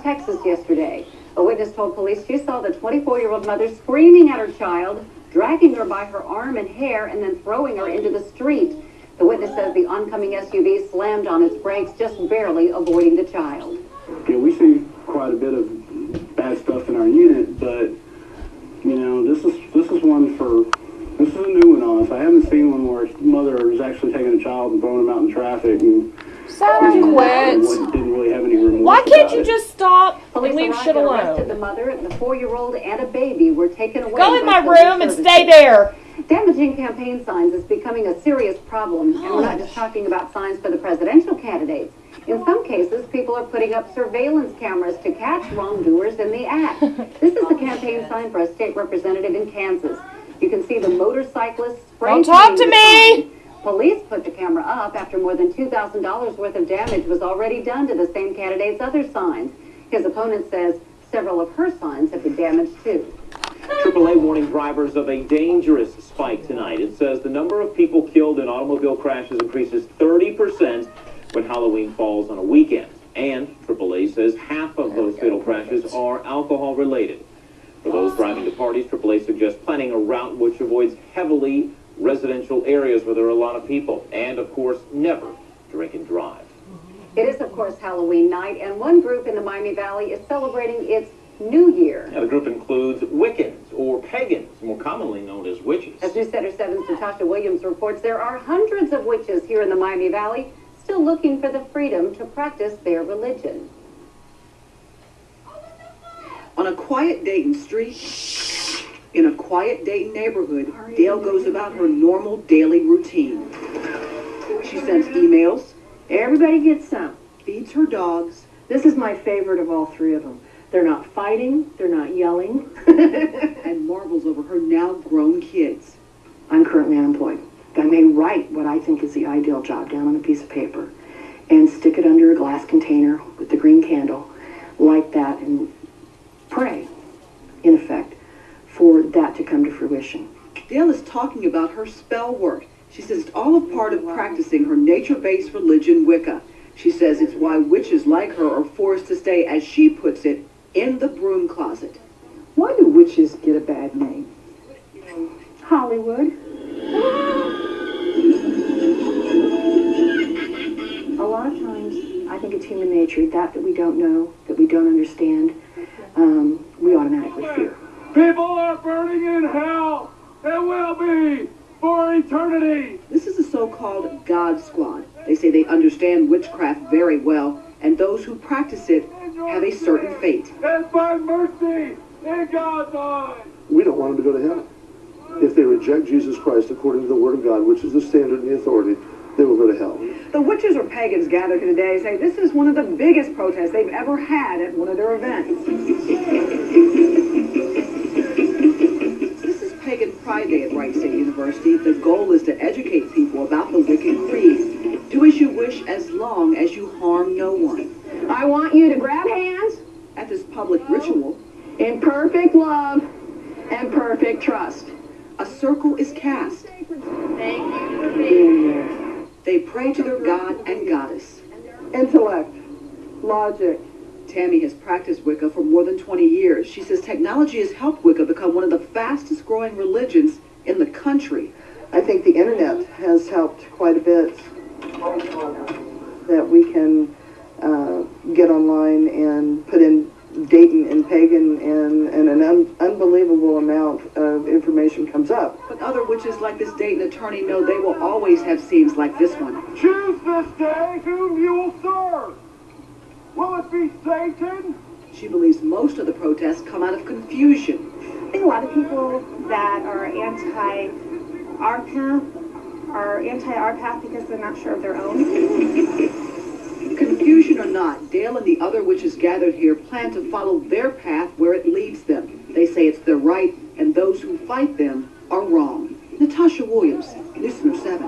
Texas yesterday. A witness told police she saw the 24-year-old mother screaming at her child, dragging her by her arm and hair, and then throwing her into the street. The witness says the oncoming SUV slammed on its brakes, just barely avoiding the child. Yeah, we see quite a bit of bad stuff in our unit, but you know, this is a new one on us. I haven't seen one where a mother is actually taking a child and throwing them out in traffic and didn't really have any remorse. Why can't you just stop Police and leave shit arrested alone? the mother, the 4-year-old, and a baby were taken away. Go in by my police room and services. stay there. Damaging campaign signs is becoming a serious problem, and we're not just talking about signs for the presidential candidates. In some cases, people are putting up surveillance cameras to catch wrongdoers in the act. This is the campaign sign for a state representative in Kansas. You can see the motorcyclist spray. Don't talk to me! Police put the camera up after more than $2,000 worth of damage was already done to the same candidate's other signs. His opponent says several of her signs have been damaged too. AAA warning drivers of a dangerous spike tonight. It says the number of people killed in automobile crashes increases 30% when Halloween falls on a weekend. And AAA says half of those fatal crashes are alcohol related. For those driving to parties, AAA suggests planning a route which avoids heavily residential areas where there are a lot of people. And, of course, never drink and drive. It is, of course, Halloween night, and one group in the Miami Valley is celebrating its New Year. Now, the group includes Wiccans, or pagans, more commonly known as witches. As News Center 7's Natasha Williams reports, there are hundreds of witches here in the Miami Valley still looking for the freedom to practice their religion. On a quiet Dayton street, in a quiet Dayton neighborhood, Dale goes about her normal daily routine. She sends emails. Everybody gets some. Feeds her dogs. This is my favorite of all three of them. They're not fighting, they're not yelling. And marvels over her now grown kids. I'm currently unemployed. I may write what I think is the ideal job down on a piece of paper and stick it under a glass container with the green candle, light that, and pray, in effect, for that to come to fruition. Dale is talking about her spell work. She says it's all a part of practicing her nature-based religion, Wicca. She says it's why witches like her are forced to stay, as she puts it, in the broom closet. Why do witches get a bad name? Hollywood. A lot of times, I think it's human nature, that we don't know, that we don't understand, we automatically fear. People are burning in hell. It will be for eternity. This is the so-called God Squad. They say they understand witchcraft very well, and those who practice it have a certain fate. And by mercy in God's eyes. We don't want them to go to hell. If they reject Jesus Christ according to the Word of God, which is the standard and the authority, they will go to hell. The witches or pagans gathered here today say this is one of the biggest protests they've ever had at one of their events. This is Pagan Pride Day at Wright State University. The goal is to educate people about the Wiccan creed. Do as you wish as long as you harm no one. I want you to grab hands At this public ritual, in perfect love and perfect trust. a circle is cast. Thank you for being here. They pray to their god and goddess. Intellect, logic. Tammy has practiced Wicca for more than 20 years. She says technology has helped Wicca become one of the fastest growing religions in the country. I think the internet has helped quite a bit. That we can get online and put in Dayton and pagan, and an unbelievable amount of information comes up. But other witches like this Dayton attorney know they will always have scenes like this one. Choose this day whom you will serve. Will it be Satan? She believes most of the protests come out of confusion. I think a lot of people that are anti-our path are anti-our path because they're not sure of their own. Confusion or not, Dale and the other witches gathered here plan to follow their path where it leads them. They say it's their right, and those who fight them are wrong. Natasha Williams, News Center 7.